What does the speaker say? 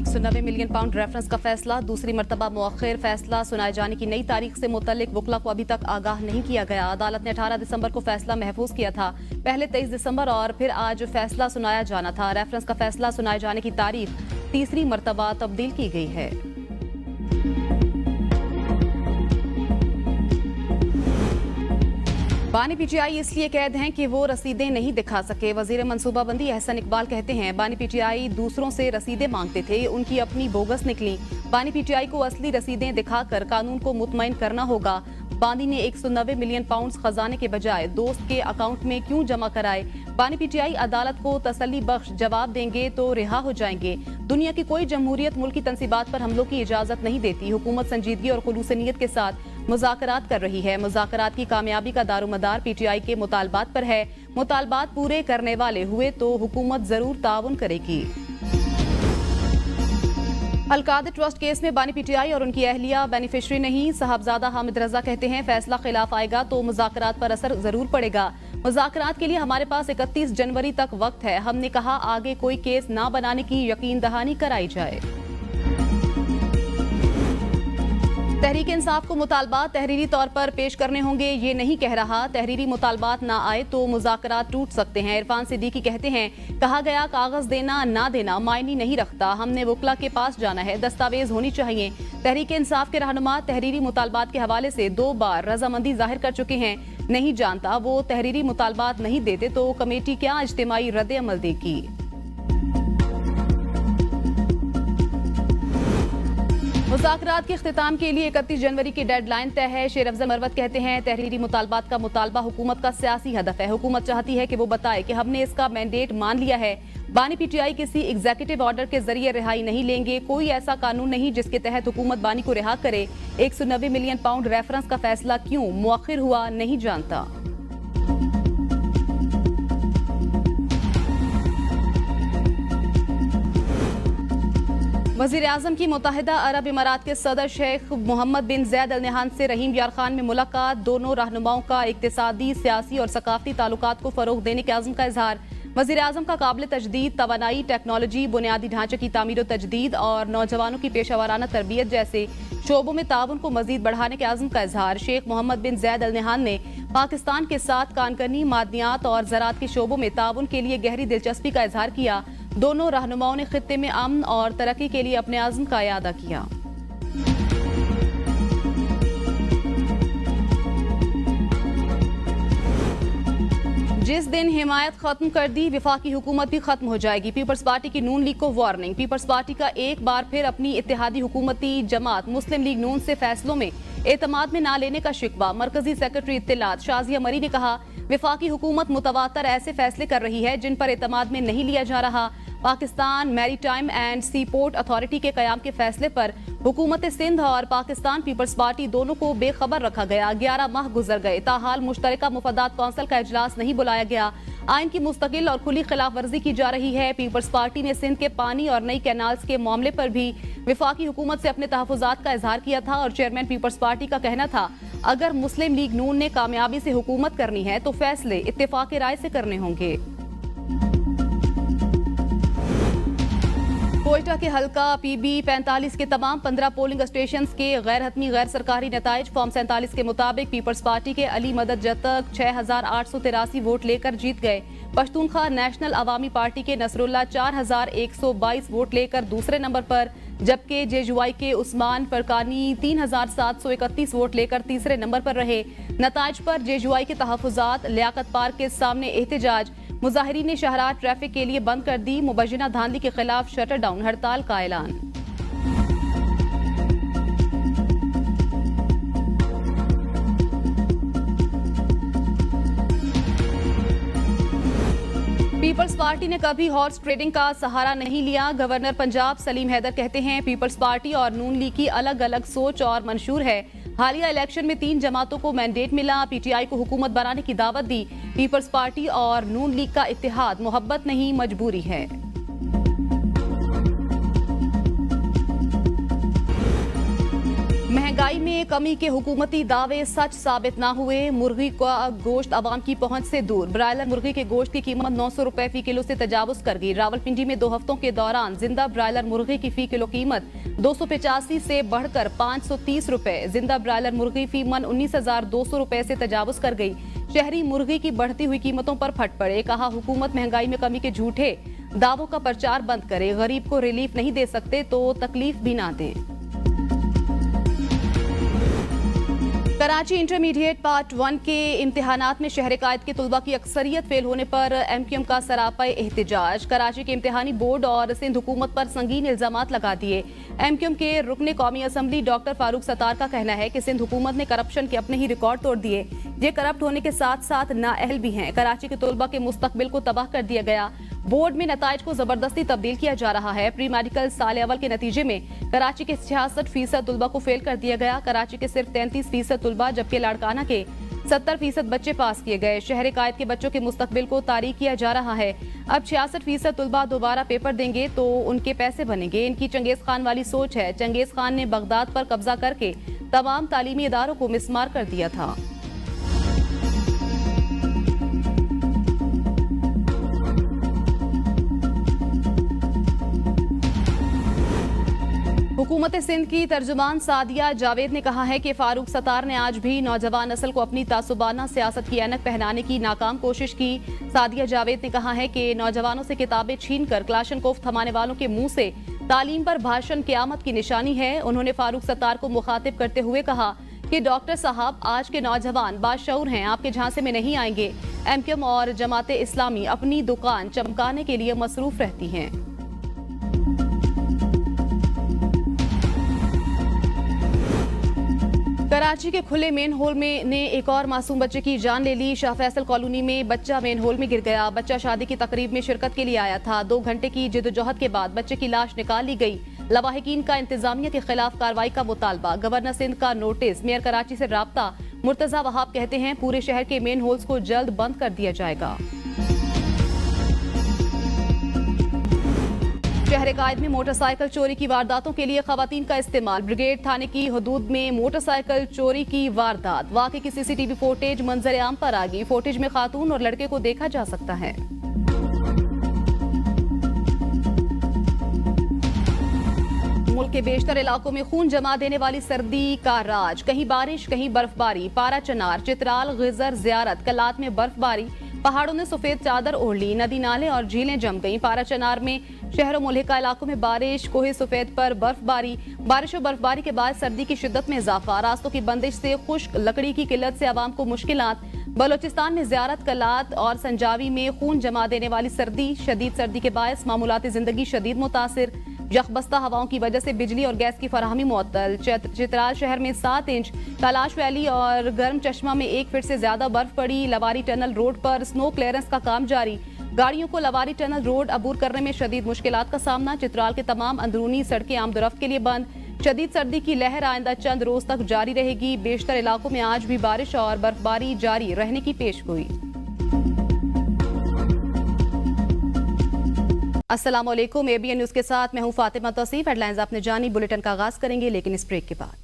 190 million pound reference का फैसला दूसरी मर्तबा मुअख्खर फैसला सुनाए जाने की नई तारीख से मुतल्लिक वकला को अभी तक आगाह नहीं किया गया। अदालत ने 18 दिसंबर को फैसला महफूज किया था, पहले 23 दिसंबर और फिर आज फैसला सुनाया जाना था। रेफरेंस का फैसला सुनाए जाने की तारीख तीसरी मर्तबा तब्दील की गई है। बानी पीटीआई इसलिए कैद हैं कि वो रसीदें नहीं दिखा सके। वजीर मनसूबाबंदी एहसन इकबाल कहते हैं बानी पीटीआई दूसरों से रसीदें मांगते थे, उनकी अपनी बोगस निकली। बानी पीटीआई को असली रसीदें दिखाकर कानून को मुतमईन करना होगा। बानी ने 190 मिलियन पाउंड खजाने के बजाय दोस्त के अकाउंट में क्यों जमा कराए? बानी पीटीआई अदालत को तसल्ली बख्श जवाब देंगे तो रिहा हो जाएंगे। दुनिया की कोई जमहूरियत मुल्की तनसीबात पर हमलों की इजाजत नहीं देती। हुकूमत संजीदगी और खुलूस नीयत के साथ मुज़ाकरात कर रही है। मुज़ाकरात की कामयाबी का दारोमदार पीटीआई के मुतालबात पर है। मुतालबात पूरे करने वाले हुए तो हुकूमत जरूर ताउन करेगी। अल-कादिर ट्रस्ट केस में बानी पीटीआई और उनकी अहलिया बेनिफिशरी नहीं। साहबजादा हामिद रजा कहते हैं फैसला खिलाफ आएगा तो मुज़ाकरात पर असर जरूर पड़ेगा। मुज़ाकरात के लिए हमारे पास 31 जनवरी तक वक्त है। हमने कहा आगे कोई केस ना बनाने की यकीन दहानी कराई जाए। तहरीक इंसाफ को मुतालबात तहरीरी तौर पर पेश करने होंगे, ये नहीं कह रहा। तहरीरी मुतालबात ना आए तो मुज़ाकरात टूट सकते हैं। इरफान सिद्दीकी कहते हैं कहा गया कागज देना ना देना मायने नहीं रखता, हमने वकला के पास जाना है, दस्तावेज होनी चाहिए। तहरीक इंसाफ के रहनुमा तहरीरी मुतालबात के हवाले से 2 बार रजामंदी जाहिर कर चुके हैं। नहीं जानता वो तहरीरी मुतालबात नहीं देते तो कमेटी क्या इज्तिमाई रद्द अमल देगी। मुज़ाकरात के इख्तिताम के लिए 31 जनवरी की डेडलाइन तय है। शेर अफजल मरवत कहते हैं तहरीरी मुतालबात का मुतालबा हुकूमत का सियासी हदफ है। हुकूमत चाहती है कि वो बताए कि हमने इसका मैंडेट मान लिया है। बानी पीटीआई किसी एग्जीक्यूटिव ऑर्डर के जरिए रिहाई नहीं लेंगे। कोई ऐसा कानून नहीं जिसके तहत हुकूमत बानी को रिहा करे। 190 मिलियन पाउंड रेफरेंस का फैसला क्यों मुअख्खर हुआ नहीं जानता। वज़ीर आज़म की मुत्तहिदा अरब इमारात के सदर शेख मोहम्मद बिन ज़ैद अल नहयान से रहीम यार खान में मुलाकात। दोनों रहनुमाओं का इक्तिसादी, सियासी और सकाफती ताल्लुकात को फरोग देने के आज़म का इजहार। वज़ीर आज़म का काबिल तजदीद तवानाई, टेक्नोलॉजी, बुनियादी ढांचे की तामीर व तजदीद और नौजवानों की पेशावराना तरबियत जैसे शोबों में ताउन को मजीद बढ़ाने के आज़म का इजहार। शेख मोहम्मद बिन ज़ैद अल नहयान ने पाकिस्तान के साथ कानकनी, मादनियात और ज़राअत के शोबों में ताउन के लिए गहरी दिलचस्पी का इजहार किया। दोनों रहनुमाओं ने खित्ते में अमन और तरक्की के लिए अपने आज़म का इयादा किया। जिस दिन हिमायत खत्म कर दी विफाकी हुकूमत भी खत्म हो जाएगी। पीपल्स पार्टी की नून लीग को वार्निंग। पीपल्स पार्टी का एक बार फिर अपनी इत्तेहादी हुकूमती जमात मुस्लिम लीग नून से फैसलों में एतमाद में ना लेने का शिकवा। मरकजी सेक्रेटरी इत्तिलात शाजिया मरी ने कहा विफाकी हुकूमत मुतवातर ऐसे फैसले कर रही है जिन पर एतमाद में नहीं लिया जा रहा। Pakistan maritime and sea port authority के कयाम के फैसले पर हुकूमत सिंध और पाकिस्तान पीपल्स पार्टी दोनों को बेखबर रखा गया। 11 माह गुजर गए, ताहाल मुश्तरका मुफादात कौंसिल का इजलास नहीं बुलाया गया। आइन की मुस्तकिल और खुली खिलाफ वर्जी की जा रही है। पीपल्स पार्टी ने सिंध के पानी और नई कैनाल्स के मामले पर भी विफाकी हुकूमत से अपने तहफुजात का इजहार किया था और चेयरमैन पीपल्स पार्टी का कहना था अगर मुस्लिम लीग नून ने कामयाबी से हुकूमत करनी है तो फैसले इत्तेफाक राय से करने होंगे। कोयटा के हल्का पीबी 45 के तमाम 15 पोलिंग स्टेशन के गैर हतमी गैर सरकारी नताइज। फॉर्म 47 के मुताबिक पीपल्स पार्टी के अली मदद जतक 6883 वोट लेकर जीत गए। पश्तूनख्वा नेशनल अवामी पार्टी के नसरुल्लाह 4122 वोट लेकर दूसरे नंबर पर, जबकि जेजुआई के उस्मान फरकानी 3731 वोट लेकर तीसरे नंबर पर रहे। नताइज पर जेजुआई के तहफुजात, लियाकत पार्क के सामने एहतजाज, मुजाहिरीन ने शहरार ट्रैफिक के लिए बंद कर दी। मुबैना धांधली के खिलाफ शटर डाउन हड़ताल का ऐलान। पीपल्स पार्टी ने कभी हॉर्स ट्रेडिंग का सहारा नहीं लिया। गवर्नर पंजाब सलीम हैदर कहते हैं पीपल्स पार्टी और नून लीग की अलग अलग सोच और मंशूर है। हालिया इलेक्शन में 3 जमातों को मैंडेट मिला। पीटीआई को हुकूमत बनाने की दावत दी। पीपल्स पार्टी और नून लीग का इत्तेहाद मोहब्बत नहीं मजबूरी है। महंगाई में कमी के हुकूमती दावे सच साबित न हुए। मुर्गी का गोश्त आवाम की पहुंच से दूर। ब्रायलर मुर्गी के गोश्त की कीमत 900 रुपए फी किलो से तजावुज कर गई। रावलपिंडी में 2 हफ्तों के दौरान जिंदा ब्रायलर मुर्गी की फी किलो कीमत 285 से बढ़कर 530 रुपए। जिंदा ब्रायलर मुर्गी फी मन 19,200 रुपए से तजावुज कर गई। शहरी मुर्गी की बढ़ती हुई कीमतों पर फट पड़े। कहा, हुकूमत महंगाई में कमी के झूठे दावों का प्रचार बंद करे। गरीब को रिलीफ नहीं दे सकते तो तकलीफ भी ना दे। कराची इंटरमीडिएट पार्ट 1 के इम्तिहानात में शहर कायद के तुलबा की अक्सरियत फेल होने पर MQM का सरापा एहतिजाज। कराची के इम्तिहानी बोर्ड और सिंध हुकूमत पर संगीन इल्जामात लगा दिए। MQM के रुकने कौमी असम्बली डॉक्टर फारूक सत्तार का कहना है कि सिंध हुकूमत ने करप्शन के अपने ही रिकॉर्ड तोड़ दिए। ये करप्ट होने के साथ साथ नाअहल भी हैं। कराची के तुलबा के मुस्तकबिल को तबाह कर दिया गया। बोर्ड में नताइज को जबरदस्ती तब्दील किया जा रहा है। प्री मेडिकल साल अव्वल के नतीजे में कराची के 66% तुलबा को फेल कर दिया गया। कराची के सिर्फ 33% तुलबा जबकि लाड़काना के 70% बच्चे पास किए गए। शहर कायद के बच्चों के मुस्तकबिल को तारीख किया जा रहा है। अब 66% तुलबा दोबारा पेपर देंगे तो उनके पैसे बनेंगे। इनकी चंगेज खान वाली सोच है। चंगेज खान ने बगदाद पर कब्जा करके तमाम तालीमी इदारों को मिसमार कर दिया था। हुकूमत सिंध की तर्जुमान सादिया जावेद ने कहा है कि फारूक सत्तार ने आज भी नौजवान नस्ल को अपनी तासुबाना सियासत की ऐनक पहनाने की नाकाम कोशिश की। सादिया जावेद ने कहा है कि नौजवानों से किताबें छीनकर क्लाशनकोफ थमाने वालों के मुंह से तालीम पर भाषण क़यामत की निशानी है। उन्होंने फारूक सत्तार को मुखातिब करते हुए कहा कि डॉक्टर साहब, आज के नौजवान बाशऊर हैं, आपके झांसे में नहीं आएंगे। MQM और जमाते इस्लामी अपनी दुकान चमकाने के लिए मसरूफ रहती हैं। कराची के खुले मेन होल में ने एक और मासूम बच्चे की जान ले ली। शाह फैसल कॉलोनी में बच्चा मेन होल में गिर गया। बच्चा शादी की तकरीब में शिरकत के लिए आया था। 2 घंटे की जिद्दोजहद के बाद बच्चे की लाश निकाल ली गई। लवाहिकीन का इंतजामिया के खिलाफ कार्रवाई का मुतालबा। गवर्नर सिंध का नोटिस। मेयर कराची से राब्ता। मुर्तजा वहाब कहते हैं पूरे शहर के मेन होल्स को जल्द बंद कर दिया जाएगा। शहर कायद में मोटरसाइकिल चोरी की वारदातों के लिए खवातीन का इस्तेमाल। ब्रिगेड थाने की हदूद में मोटरसाइकिल चोरी की वारदात। वाक़े की CCTV फुटेज मंजर आम पर आ गई। फुटेज में खातून और लड़के को देखा जा सकता है। मुल्क के बेशतर इलाकों में खून जमा देने वाली सर्दी का राज। कहीं बारिश, कहीं बर्फबारी। पारा चनार, चित्राल, गिजर, जियारत, कलात में बर्फबारी। पहाड़ों ने सफेद चादर ओढ़ ली। नदी नाले और झीलें जम गईं। पारा चनार में शहर और मुल्हिका इलाकों में बारिश। कोहे सफेद पर बर्फबारी। बारिश और बर्फबारी के बाद सर्दी की शिद्दत में इजाफा। रास्तों की बंदिश से खुश्क लकड़ी की किल्लत से आवाम को मुश्किलात। बलोचिस्तान में जियारत, कलात और संजावी में खून जमा देने वाली सर्दी। शदीद सर्दी के बायस मामूलाती जिंदगी शदीद मुतासिर। यखबस्ता हवाओं की वजह से बिजली और गैस की फराहमी मुअत्तल। चित्राल शहर में 7 इंच। कैलाश वैली और गर्म चश्मा में 1 फीट से ज्यादा बर्फ पड़ी। लवारी टनल रोड पर स्नो क्लियरेंस का काम जारी। गाड़ियों को लवारी टनल रोड अबूर करने में शदीद मुश्किलात का सामना। चित्राल के तमाम अंदरूनी सड़कें आमदोरफ्त के लिए बंद। शदीद सर्दी की लहर आइंदा चंद रोज तक जारी रहेगी। बेशतर इलाकों में आज भी बारिश और बर्फबारी जारी रहने की पेशगोई। अस्सलाम वालेकुम। ABN न्यूज के साथ मैं हूं फातिमा तौसीफ। हेडलाइंस आपने जानी। बुलेटिन का आगाज करेंगे लेकिन इस ब्रेक के बाद।